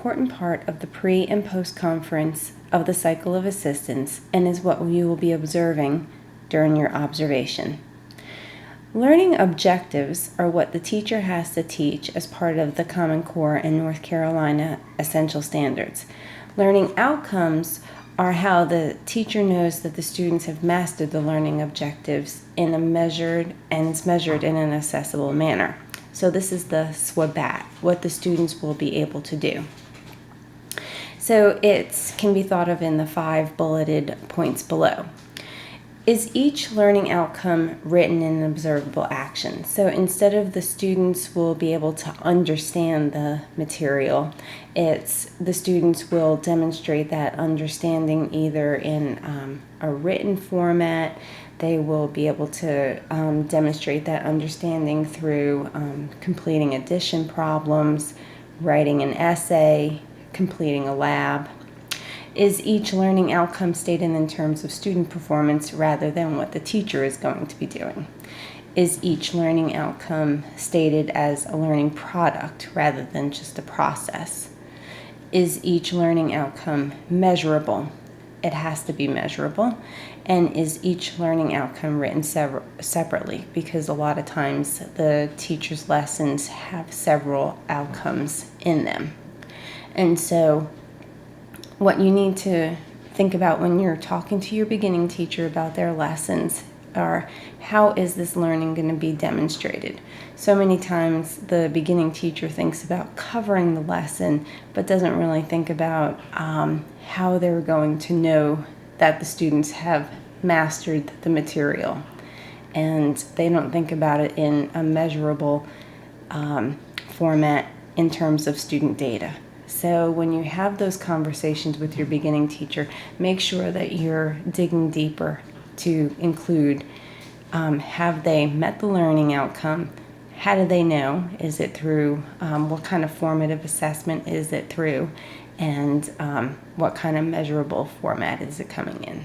important part of the pre- and post-conference of the cycle of assistance and is what you will be observing during your observation. Learning objectives are what the teacher has to teach as part of the Common Core and North Carolina Essential Standards. Learning outcomes are how the teacher knows that the students have mastered the learning objectives in a measured and it's measured in an accessible manner. So this is the SWABAT, what the students will be able to do. So it can be thought of in the 5 bulleted points below. Is each learning outcome written in observable action? So instead of the students will be able to understand the material, it's the students will demonstrate that understanding either in a written format. They will be able to demonstrate that understanding through completing addition problems, writing an essay, completing a lab. Is each learning outcome stated in terms of student performance rather than what the teacher is going to be doing? Is each learning outcome stated as a learning product rather than just a process? Is each learning outcome measurable? It has to be measurable. And is each learning outcome written separately? Because a lot of times the teacher's lessons have several outcomes in them. And so what you need to think about when you're talking to your beginning teacher about their lessons are, how is this learning going to be demonstrated? So many times the beginning teacher thinks about covering the lesson, but doesn't really think about how they're going to know that the students have mastered the material. And they don't think about it in a measurable format in terms of student data. So when you have those conversations with your beginning teacher, make sure that you're digging deeper to include, have they met the learning outcome? How do they know? Is it through, what kind of formative assessment is it through? And what kind of measurable format is it coming in?